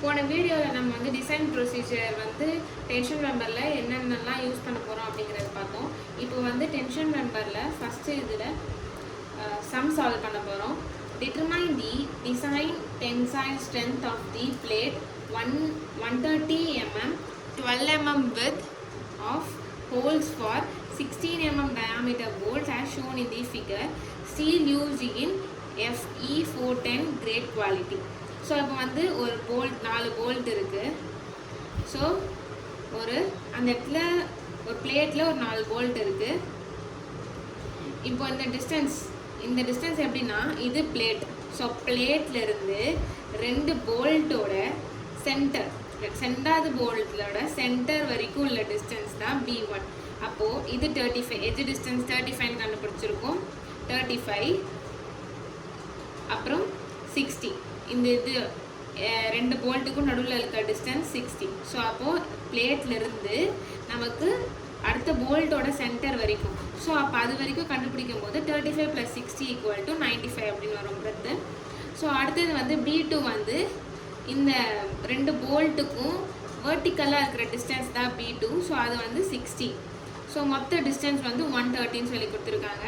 போன வீடியோவில் நம்ம வந்து டிசைன் ப்ரொசீஜர் வந்து டென்ஷன் மெம்பரில் என்னென்னலாம் யூஸ் பண்ண போகிறோம் அப்படிங்கிறத பார்த்தோம். இப்போ வந்து டென்ஷன் மெம்பரில் ஃபஸ்ட்டு இதில் சம் சால்வ் பண்ண போகிறோம். Determine the design tensile strength of the plate 130 mm 12 mm width of holes for 16 mm diameter bolts as shown in the figure. Steel used in FE 410 grade quality. So இப்போ வந்து ஒரு bolt 4 bolt இருக்குது. So அந்த இடத்துல ஒரு பிளேட்டில் ஒரு 4 bolt இருக்குது. இப்போ இந்த டிஸ்டன்ஸ் எப்படின்னா இது பிளேட். ஸோ பிளேட்லேருந்து 2 போல்ட்டோட சென்டராவது போல்ட்டோட சென்டர் வரைக்கும் உள்ள டிஸ்டன்ஸ் தான் B1. அப்போது இது 35, எது டிஸ்டன்ஸ் 35 கண்டுபிடிச்சிருக்கோம். 35 அப்புறம் 60. இந்த இது 2 போல்ட்டுக்கும் நடுவில் இருக்க டிஸ்டன்ஸ் 60. ஸோ அப்போது பிளேட்லேருந்து நமக்கு அடுத்த போல்ட்டோட சென்டர் வரைக்கும், ஸோ அப்போ அது வரைக்கும் கண்டுபிடிக்கும் போது 35 + 60 = 95 அப்படின்னு வரும் பிரெத்து. ஸோ அடுத்தது வந்து B2 வந்து இந்த 2 போல்ட்டுக்கும் வெர்டிக்கலாக இருக்கிற டிஸ்டன்ஸ் தான் B2. ஸோ அது வந்து 60. ஸோ மொத்த டிஸ்டன்ஸ் வந்து 130 சொல்லி கொடுத்துருக்காங்க.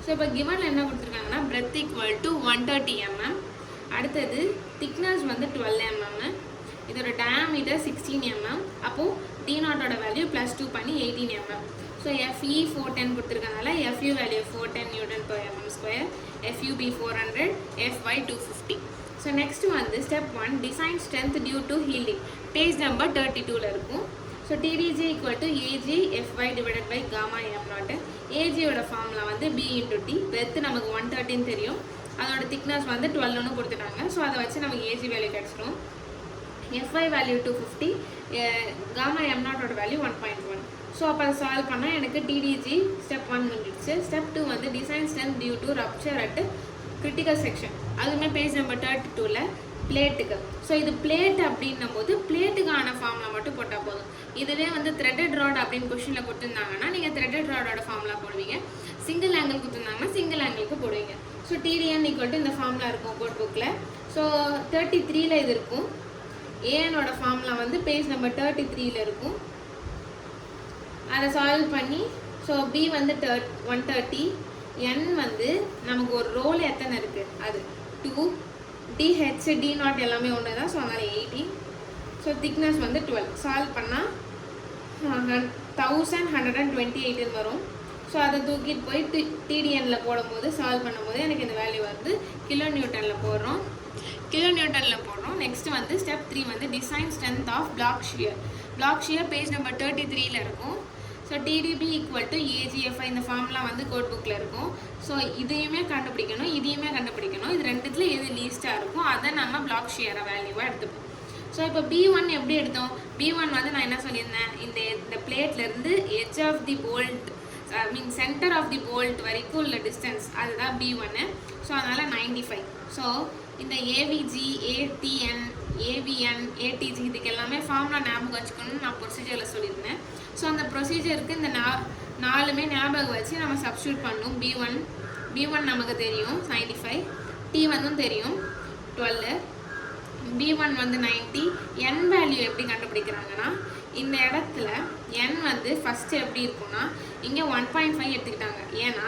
ஸோ இப்போ கிவனில் என்ன கொடுத்துருக்காங்கன்னா பிரெத் = 130 mm. அடுத்தது திக்னஸ் வந்து 12 mm, இதோட டயாமீட்டர் 16 mm. அப்போது D0ஓட வேல்யூ +2 பண்ணி 18 mm. ஸோ FE 410 கொடுத்துருக்கனால FU value 410 Nm², FUB 400, FY 250. So next வந்து step 1 design strength due to yielding, page number 32ல் இருக்கும். So TDG = AG FY / gamma m0. AGயோட ஃபார்முலா வந்து B × T. பெர்த் நமக்கு 130 தெரியும், அதோட திக்னஸ் வந்து 12 கொடுத்துட்டாங்க. ஸோ அதை வச்சு நமக்கு ஏஜி வேல்யூ கிடச்சிடும். FY வேல்யூ 250, காமா M0ஓட வேல்யூ 1.1. ஸோ அப்போ அதை சால்வ் பண்ணால் எனக்கு TDG ஸ்டெப் 1 முடிஞ்சிடுச்சு. ஸ்டெப் 2 வந்து design strength due to rupture at critical section, அதுவுமே பேஜ் நம்பர் 32ல் பிளேட்டுக்கு. ஸோ இது பிளேட் அப்படின்னும் போது பிளேட்டுக்கான ஃபார்முலா மட்டும் போட்டால் போதும். இதுவே வந்து த்ரெட்டட் ராட் அப்படின்னு கொஸ்டினில் கொடுத்துருந்தாங்கன்னா நீங்கள் த்ரெட்டட் ராடோட ஃபார்முலா போடுவீங்க. சிங்கிள் ஆங்கிள் கொடுத்துருந்தாங்கன்னா சிங்கிள் ஆங்கிளுக்கு போடுவீங்க. ஸோ TDN = இந்த ஃபார்முலா இருக்கும் கோட் புக்கில். ஸோ 33ல் இது இருக்கும். ஏனோட ஃபார்முலா வந்து பேஜ் நம்பர் 33ல் இருக்கும். அதை சால்வ் பண்ணி ஸோ B வந்து 130, N வந்து நமக்கு ஒரு ரோல் எத்தனை இருக்குது அது 2, DH D0 எல்லாமே ஒன்று தான். ஸோ அதனால் 80. ஸோ திக்னஸ் வந்து 12. சால்வ் பண்ணால் 1128 வரும். ஸோ அதை தூக்கிட்டு போய் TDNல் போடும்போது சால்வ் பண்ணும்போது எனக்கு இந்த வேல்யூ வந்து கிலோநியூட்டனில் போடுறோம். நெக்ஸ்ட் வந்து ஸ்டெப் 3 வந்து design strength of block shear page number 33ல் இருக்கும். ஸோ TDB = AGFI, இந்த ஃபார்முலா வந்து கோட் புக்கில் இருக்கும். ஸோ இதையுமே கண்டுபிடிக்கணும், இது ரெண்டுத்தில் எது லீஸ்ட்டாக இருக்கும் அதை நம்ம பிளாக் ஷியரை வேல்யூவாக எடுத்துப்போம். ஸோ இப்போ B1 எப்படி எடுத்தோம்? B1 வந்து நான் என்ன சொல்லியிருந்தேன், இந்த பிளேட்லேருந்து edge of the bolt centre of the bolt வரைக்கும் உள்ள டிஸ்டன்ஸ் அதுதான் B1. ஸோ அதனால் 95. ஸோ இந்த AVG, ATN, AVN, ATG இதுக்கு எல்லாமே ஃபார்முலா ஞாபகம் வச்சுக்கணும்னு நான் ப்ரொசீஜரில் சொல்லியிருந்தேன். ஸோ அந்த ப்ரொசீஜருக்கு இந்த 4மே ஞாபகம் வச்சு நம்ம சப்ஸ்டியூட் பண்ணணும். B1 நமக்கு தெரியும் 95, T1 தெரியும் 12, B1 வந்து 90. N வேல்யூ எப்படி கண்டுபிடிக்கிறாங்கன்னா இந்த இடத்துல N வந்து ஃபஸ்ட்டு எப்படி இருக்குன்னா இங்கே 1.5 எடுத்துக்கிட்டாங்க. ஏன்னா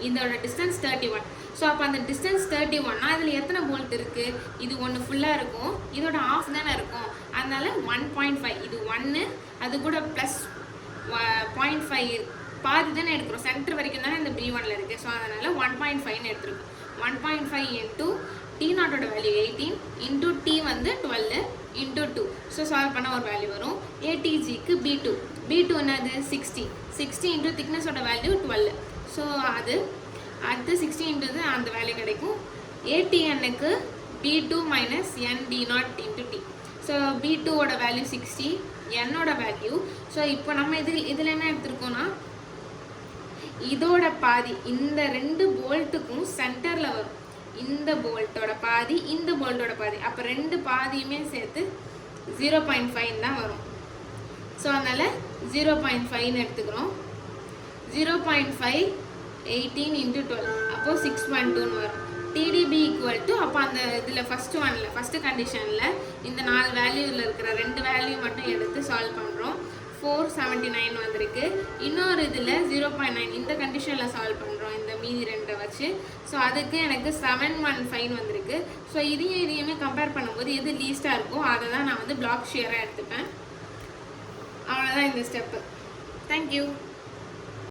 இதோட டிஸ்டன்ஸ் 31. ஸோ அப்போ அந்த டிஸ்டன்ஸ் 31னா அதில் எத்தனை போல்ட் இருக்குது? இது ஒன்று ஃபுல்லாக இருக்கும், இதோட ஆஃப் தானே இருக்கும். அதனால 1.5, இது 1, அது கூட ப்ளஸ் 0.5 பாதி தானே எடுக்கிறோம். சென்டர் வரைக்கும் தானே இந்த B1ல் இருக்குது. ஸோ அதனால் 1.5ன்னு எடுத்துருக்கோம். 1.5 × T0ஓட வேல்யூ 18 × T வந்து 12 × 2. ஸோ சால்வ் பண்ண ஒரு வேல்யூ வரும். ATGக்கு B2 என்னது 60 × திக்னஸோட வேல்யூ 12. ஸோ அது அடுத்து 60 × அந்த வேல்யூ கிடைக்கும். ATNக்கு B2 - N D0 × T. So B2ஓட வேல்யூ 60, Nஓட வேல்யூ. ஸோ இப்போ நம்ம இதில் என்ன எடுத்துருக்கோன்னா இதோட பாதி இந்த 2 போல்ட்டுக்கும் சென்டரில் வரும். இந்த போல்ட்டோட பாதி, இந்த போல்ட்டோட பாதி, அப்போ 2 பாதியுமே சேர்த்து 0.5 தான் வரும். ஸோ அதனால் 0.5ன்னு எடுத்துக்கிறோம். 0.5 18 × 12 அப்போது 6.2ன்னு வரும். டிடிபி ஈக்குவல் டு அப்போ அந்த இதில் ஃபஸ்ட்டு கண்டிஷனில் இந்த 4 வேல்யூவில் இருக்கிற 2 வேல்யூ மட்டும் எடுத்து சால்வ் பண்ணுறோம். 479 வந்திருக்கு. இன்னொரு இதில் 0.9 இந்த கண்டிஷனில் சால்வ் பண்ணுறோம் இந்த மீதி 2 வச்சு. ஸோ அதுக்கு எனக்கு 715 வந்திருக்கு. ஸோ இதையுமே கம்பேர் பண்ணும்போது எது லீஸ்ட்டாக இருக்கோ அதை தான் நான் வந்து பிளாக் ஷியராக எடுத்துப்பேன். அவ்வளோதான் இந்த ஸ்டெப்பு. தேங்க்யூ.